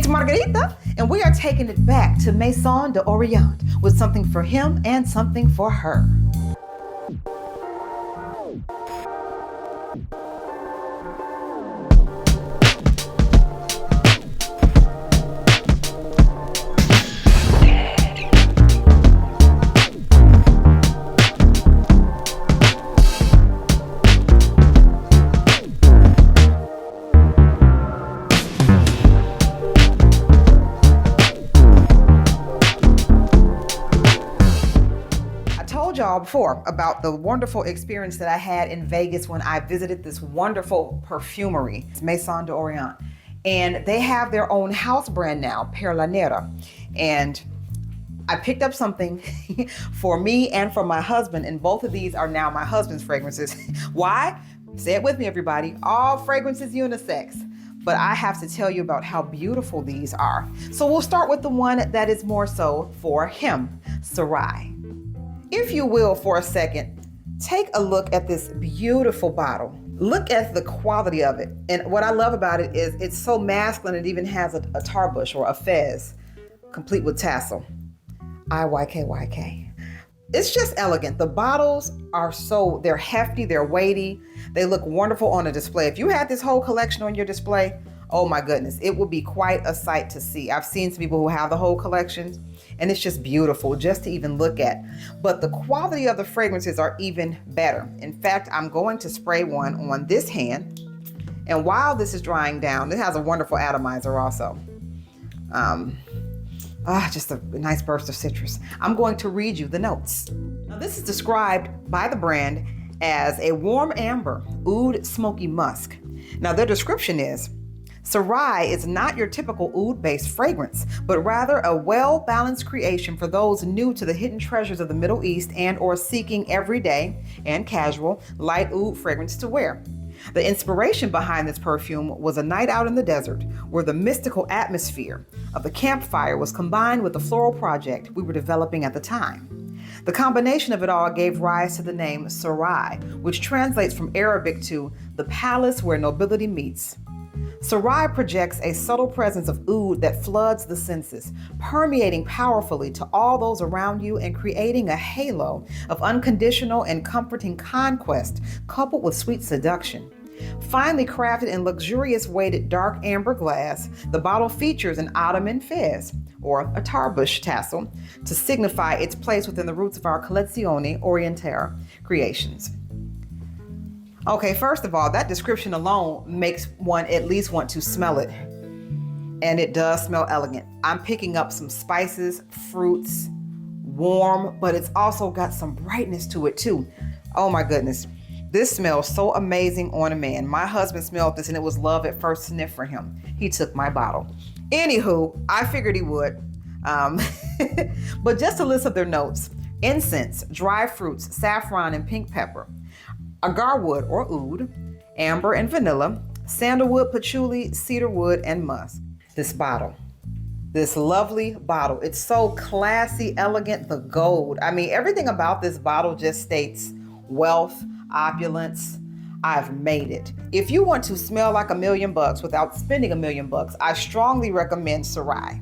It's Margarita, and we are taking it back to Maison de Orient with something for him and something for her. Y'all before about the wonderful experience that I had in Vegas when I visited this wonderful perfumery, Maison de Orient. And they have their own house brand now, Pearla Nera. And I picked up something for me and for my husband, and both of these are now my husband's fragrances. Why? Say it with me, everybody. All fragrances unisex. But I have to tell you about how beautiful these are. So we'll start with the one that is more so for him, Saraai. If you will, for a second, take a look at this beautiful bottle. Look at the quality of it. And what I love about it is it's so masculine, it even has a tarbush or a fez, complete with tassel. IYKYK. It's just elegant. The bottles are they're hefty, they're weighty. They look wonderful on a display. If you had this whole collection on your display, oh my goodness, it would be quite a sight to see. I've seen some people who have the whole collections, and it's just beautiful just to even look at. But the quality of the fragrances are even better. In fact, I'm going to spray one on this hand. And while this is drying down, it has a wonderful atomizer also. Just a nice burst of citrus. I'm going to read you the notes. Now, this is described by the brand as a warm amber, oud smoky musk. Now, their description is, Saraai is not your typical oud-based fragrance, but rather a well-balanced creation for those new to the hidden treasures of the Middle East and or seeking everyday and casual light oud fragrance to wear. The inspiration behind this perfume was a night out in the desert where the mystical atmosphere of the campfire was combined with the floral project we were developing at the time. The combination of it all gave rise to the name Saraai, which translates from Arabic to the palace where nobility meets. Saraai projects a subtle presence of oud that floods the senses, permeating powerfully to all those around you and creating a halo of unconditional and comforting conquest coupled with sweet seduction. Finely crafted in luxurious weighted dark amber glass, the bottle features an ottoman fez, or a tarbush tassel, to signify its place within the roots of our Collezione Orientale creations. Okay, first of all, that description alone makes one at least want to smell it. And it does smell elegant. I'm picking up some spices, fruits, warm, but it's also got some brightness to it too. Oh my goodness. This smells so amazing on a man. My husband smelled this and it was love at first sniff for him. He took my bottle. Anywho, I figured he would. But just a list of their notes: incense, dry fruits, saffron, and pink pepper. Agarwood or oud, amber and vanilla, sandalwood, patchouli, cedarwood, and musk. This bottle, this lovely bottle, it's so classy, elegant, the gold. I mean, everything about this bottle just states wealth, opulence. I've made it. If you want to smell like $1 million without spending $1 million, I strongly recommend Saraai.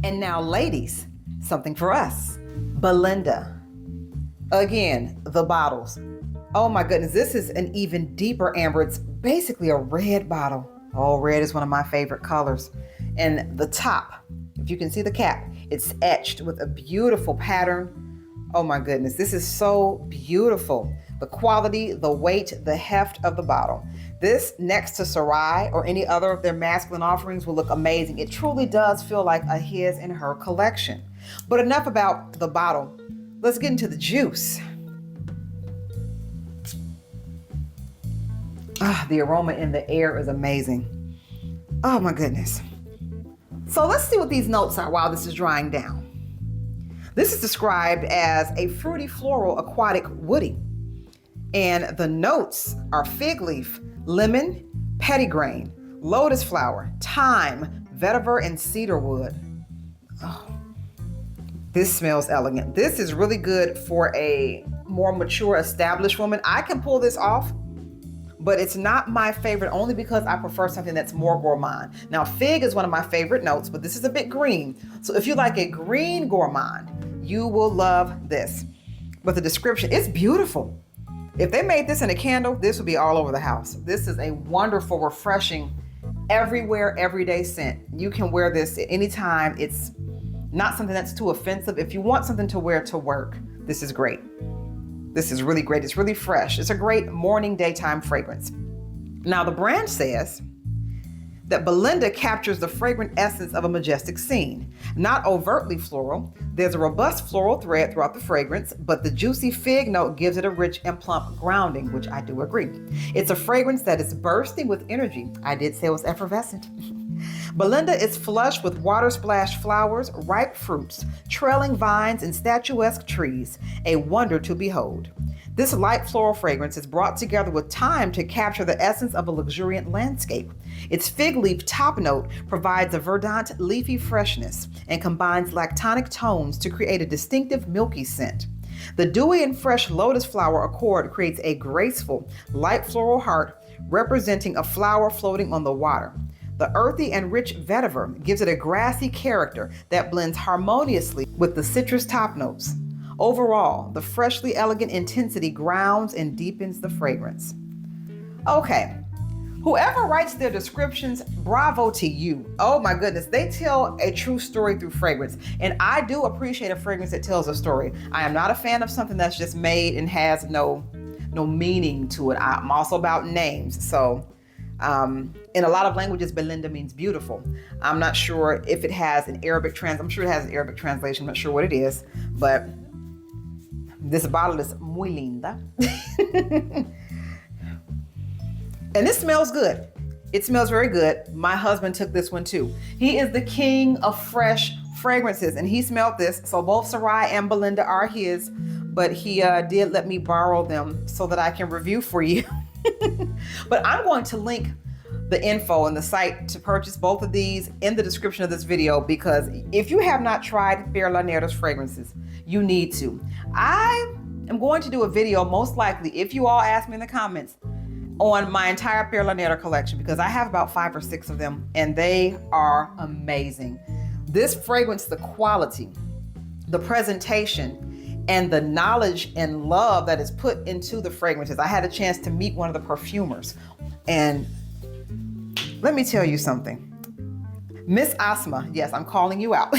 And now, ladies, something for us. Belinda. Again, the bottles. Oh my goodness, this is an even deeper amber. It's basically a red bottle. Oh, red is one of my favorite colors. And the top, if you can see the cap, it's etched with a beautiful pattern. Oh my goodness, this is so beautiful. The quality, the weight, the heft of the bottle. This next to Saraai or any other of their masculine offerings will look amazing. It truly does feel like a his and her collection. But enough about the bottle. Let's get into the juice. The aroma in the air is amazing. Oh my goodness. So let's see what these notes are while this is drying down. This is described as a fruity, floral, aquatic, woody. And the notes are fig leaf, lemon, petitgrain, lotus flower, thyme, vetiver, and cedarwood. Oh, this smells elegant. This is really good for a more mature, established woman. I can pull this off but it's not my favorite only because I prefer something that's more gourmand. Now, fig is one of my favorite notes, but this is a bit green. So if you like a green gourmand, you will love this. But the description, it's beautiful. If they made this in a candle, this would be all over the house. This is a wonderful, refreshing, everywhere, everyday scent. You can wear this at any time. It's not something that's too offensive. If you want something to wear to work, this is great. This is really great. It's really fresh. It's a great morning, daytime fragrance. Now, the brand says that Belinda captures the fragrant essence of a majestic scene. Not overtly floral, there's a robust floral thread throughout the fragrance, but the juicy fig note gives it a rich and plump grounding, which I do agree. It's a fragrance that is bursting with energy. I did say it was effervescent. Belinda is flush with water-splashed flowers, ripe fruits, trailing vines, and statuesque trees, a wonder to behold. This light floral fragrance is brought together with time to capture the essence of a luxuriant landscape. Its fig leaf top note provides a verdant, leafy freshness and combines lactonic tones to create a distinctive milky scent. The dewy and fresh lotus flower accord creates a graceful, light floral heart representing a flower floating on the water. The earthy and rich vetiver gives it a grassy character that blends harmoniously with the citrus top notes. Overall, the freshly elegant intensity grounds and deepens the fragrance. Okay, whoever writes their descriptions, bravo to you. Oh my goodness, they tell a true story through fragrance. And I do appreciate a fragrance that tells a story. I am not a fan of something that's just made and has no meaning to it. I'm also about names. So in a lot of languages, Belinda means beautiful. I'm not sure if it has an Arabic I'm sure it has an Arabic translation. I'm not sure what it is, but this bottle is muy linda. And this smells good. It smells very good. My husband took this one too. He is the king of fresh fragrances and he smelled this. So both Saraai and Belinda are his, but he did let me borrow them so that I can review for you. But I'm going to link the info and the site to purchase both of these in the description of this video, because if you have not tried Pearla Nera's fragrances, you need to. I am going to do a video, most likely, if you all ask me in the comments, on my entire Pearla Nera collection, because I have about 5 or 6 of them and they are amazing. This fragrance, the quality, the presentation, and the knowledge and love that is put into the fragrances. I had a chance to meet one of the perfumers, and let me tell you something. Miss Asma, yes, I'm calling you out.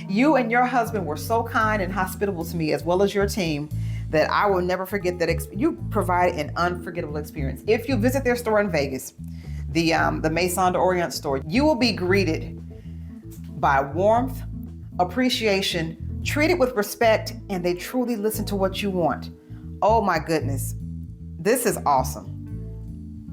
You and your husband were so kind and hospitable to me, as well as your team, that I will never forget that. You provide an unforgettable experience. If you visit their store in Vegas, the Maison d'Orient store, you will be greeted by warmth, appreciation, treated with respect, and they truly listen to what you want. Oh my goodness, this is awesome.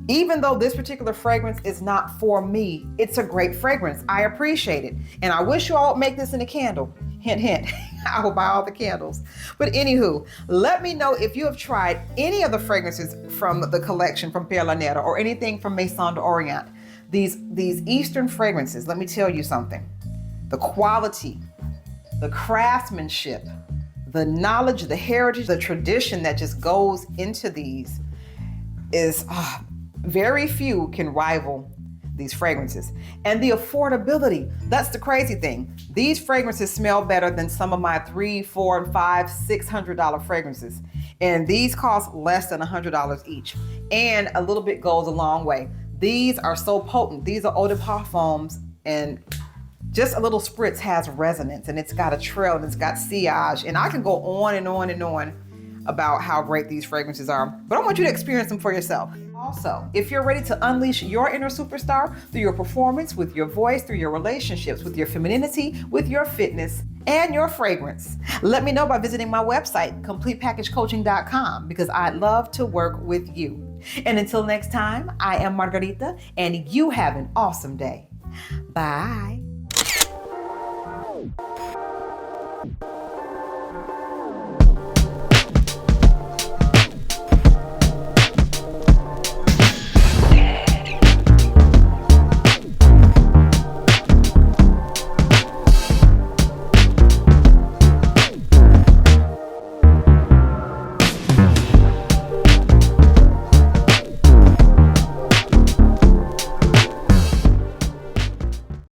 Even though this particular fragrance is not for me, it's a great fragrance. I appreciate it. And I wish you all would make this in a candle. Hint, hint. I will buy all the candles. But anywho, let me know if you have tried any of the fragrances from the collection from Pearla Nera or anything from Maison d'Orient. These Eastern fragrances, let me tell you something. The quality, the craftsmanship, the knowledge, the heritage, the tradition that just goes into these is very few can rival these fragrances. And the affordability, that's the crazy thing. These fragrances smell better than some of my $300, $400, $500, $600 fragrances. And these cost less than $100 each. And a little bit goes a long way. These are so potent. These are eau de parfums, and just a little spritz has resonance, and it's got a trail, and it's got sillage, and I can go on and on and on about how great these fragrances are, but I want you to experience them for yourself. Also, if you're ready to unleash your inner superstar through your performance, with your voice, through your relationships, with your femininity, with your fitness, and your fragrance, let me know by visiting my website, completepackagecoaching.com, because I'd love to work with you. And until next time, I am Margarita, and you have an awesome day. Bye.